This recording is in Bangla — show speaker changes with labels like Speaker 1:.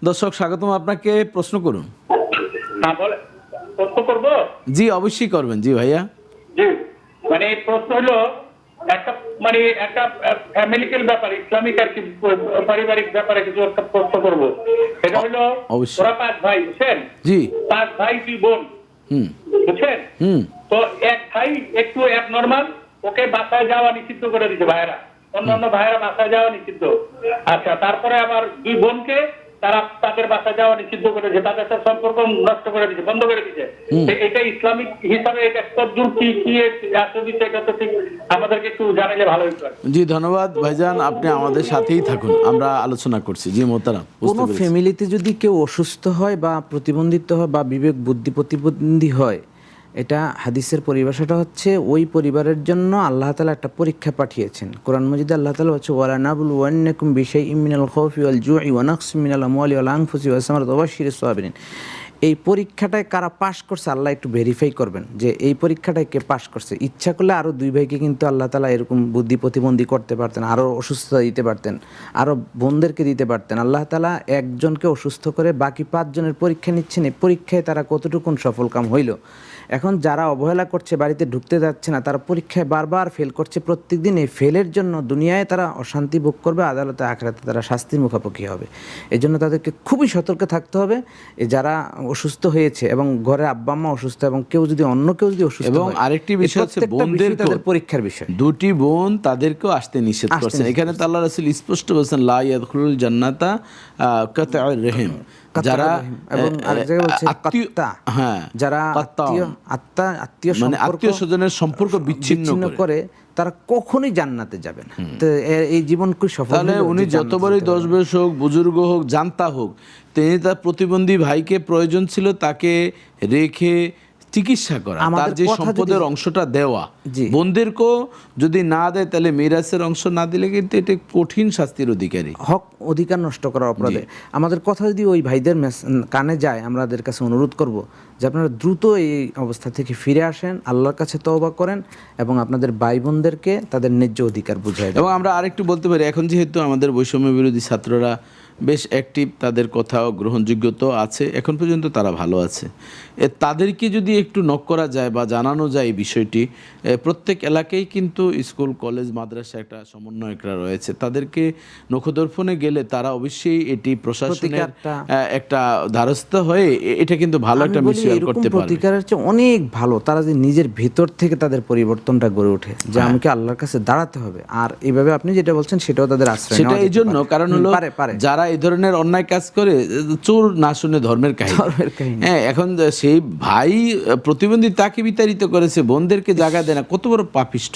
Speaker 1: দর্শক স্বাগতম আপনাকে, প্রশ্ন করুন।
Speaker 2: হ্যাঁ বলে প্রশ্ন করব।
Speaker 1: জি অবশ্যই করবেন। জি ভাইয়া।
Speaker 2: জি মানে প্রশ্ন হলো একটা মানে একটা ফ্যামিলিক্যাল ব্যাপার, ইসলামিক আর কি পারিবারিক ব্যাপারে কিছু একটা প্রশ্ন করব। এটা হলো
Speaker 1: অবশ্যই।
Speaker 2: ওরা 5 ভাই, বুঝছেন?
Speaker 1: জি।
Speaker 2: 5 ভাই 2 বোন,
Speaker 1: হুম
Speaker 2: বুঝছেন?
Speaker 1: হুম
Speaker 2: তো এক ভাই একটু অ্যাবনর্মাল, ওকে বাসায় যাওয়া নিষিদ্ধ করে দিয়েছে ভাইয়েরা, অন্যান্য ভাইয়েরা বাসায় যাওয়া নিষিদ্ধ। আচ্ছা, তারপরে আবার 2 বোনকে তারা তাদের বাসায় যাওয়া নিষিদ্ধ করেছে, তাদের সাথে সম্পর্ক নষ্ট করে দিয়েছে, বন্ধ করে দিয়েছে। এটা ইসলামিক হিসাবে এটা তরজুম কি কি আসলে এটা তো ঠিক আমাদেরকে একটু জানাইলে ভালো হতো।
Speaker 1: জি ধন্যবাদ ভাইজান, আপনি আমাদের সাথেই থাকুন, আমরা আলোচনা করছি। জি মোহতারাম,
Speaker 3: কোনো ফ্যামিলিতে যদি কেউ অসুস্থ হয় বা প্রতিবন্ধিত হয় বা বিবেক বুদ্ধি প্রতিবন্ধী হয়, এটা হাদিসের পরিভাষাটা হচ্ছে ওই পরিবারের জন্য আল্লাহ তাআলা একটা পরীক্ষা পাঠিয়েছেন। কোরআন মাজিদে আল্লাহ তাআলা হচ্ছে ওয়ালা নাবলুওয়ান্নাকুম বিশাইইম মিনাল খাউফি ওয়াল জুই ওয়া নাকসিম মিনাল আমওয়ালি ওয়াল আনফুসি ওয়াস সামারাতি ওয়াবাশশিরিস সাবিরিন। এই পরীক্ষাটায় কারা পাশ করছে আল্লাহ একটু ভেরিফাই করবেন যে এই পরীক্ষাটায় কে পাশ করছে। ইচ্ছা করলে আরও 2 ভাইকে কিন্তু আল্লাহ তাআলা এরকম বুদ্ধি প্রতিবন্ধী করতে পারতেন, আরও অসুস্থতা দিতে পারতেন, আরও বোনদেরকে দিতে পারতেন। আল্লাহ তাআলা একজনকে অসুস্থ করে বাকি 5 জনের পরীক্ষা নিচ্ছেন, এই পরীক্ষায় তারা কতটুকুন সফলকাম হইল। এখন যারা অবহেলা করছে, বাড়িতে ঢুকতে যাচ্ছে না, তারা পরীক্ষায় বারবার ফেল করছে, প্রত্যেকদিন এই ফেলের জন্য দুনিয়ায় তারা অশান্তি ভোগ করবে, আদালতে আখিরাতে তারা শাস্তির মুখোমুখি হবে। এই জন্য তাদেরকে খুবই সতর্ক থাকতে হবে। যারা অসুস্থ হয়েছে এবং ঘরে আব্বা আম্মা অসুস্থ এবং অন্য কেউ যদি অসুস্থ
Speaker 1: এবং
Speaker 3: হয়,
Speaker 1: আরেকটি বিষয় হচ্ছে বোনদের
Speaker 3: তাদের পরীক্ষার বিষয়।
Speaker 1: 2টি বোন তাদেরকেও আসতে নিষেধ করছেন। এখানে তো আল্লাহ রাসূল স্পষ্ট বলেছেন লা ইয়াদখুলুল জান্নাতা কাতউর রহিম, যারা
Speaker 3: এবং আরেক জায়গায় বলছে
Speaker 1: আত্মীয়, হ্যাঁ
Speaker 3: যারা আত্মীয়
Speaker 1: মানে আত্মীয় স্বজনের সম্পর্ক বিচ্ছিন্ন করে
Speaker 3: তারা কখনোই জান্নাতে যাবে না। তো এই জীবন কি সফল?
Speaker 1: তাহলে উনি যত বড়ই 10 বয়স হোক, বুজুর্গ হোক, জানতা হোক, তিনি তার প্রতিবন্ধী ভাইকে প্রয়োজন ছিল তাকে রেখে চিকিৎসা করা, তার যে সম্পদের অংশটা দেওয়া। বোনদেরকেও যদি না দেয় তাহলে মিরাসের অংশ না দিলে কিন্তু এটা কঠিন শাস্তির অধিকারী,
Speaker 3: হক অধিকার নষ্ট করার অপরাধে। আমাদের কথা যদি ওই ভাইদের কানে যায়, আমাদের কাছে অনুরোধ করব যে আপনারা দ্রুত এই অবস্থা থেকে ফিরে আসেন, আল্লাহর কাছে তওবা করেন এবং আপনাদের ভাই বোনদেরকে তাদের ন্যায্য অধিকার বুঝায় দেন।
Speaker 1: এবং আমরা আরেকটু বলতে পারি, এখন যেহেতু আমাদের বৈষম্য বিরোধী ছাত্ররা বেশ অ্যাক্টিভ, তাদের কথাও গ্রহণযোগ্যতা আছে, এখন পর্যন্ত তারা ভালো আছে। তাদেরকে যদি একটু নক করা যায় বা জানানো যায় এই বিষয়টি, প্রত্যেক এলাকায় কিন্তু স্কুল কলেজ মাদ্রাসা একটা সমন্বয়করা রয়েছে, তাদেরকে নখদর্পণে গেলে তারা অবশ্যই এটি প্রশাসনের একটা দ্বারস্থ হয়ে এটা কিন্তু ভালো একটা মিশন করতে পারে।
Speaker 3: প্রতিকারের চেয়ে অনেক ভালো তারা যে নিজের ভেতর থেকে তাদের পরিবর্তনটা গড়ে ওঠে, যে আমাকে আল্লাহর কাছে দাঁড়াতে হবে। আর এইভাবে আপনি যেটা বলছেন সেটাও তাদের আশ্রয়
Speaker 1: সেটা এই জন্য, কারণ হলো যারা এই ধরনের অন্যায় কাজ করে, চোর না শুনে ধর্মের কাহিনী। হ্যাঁ, এখন সেই ভাই প্রতিবন্ধী তাকে বিতাড়িত করেছে, বোনদেরকে জায়গা দেয় না, কত বড় পাপিষ্ঠ।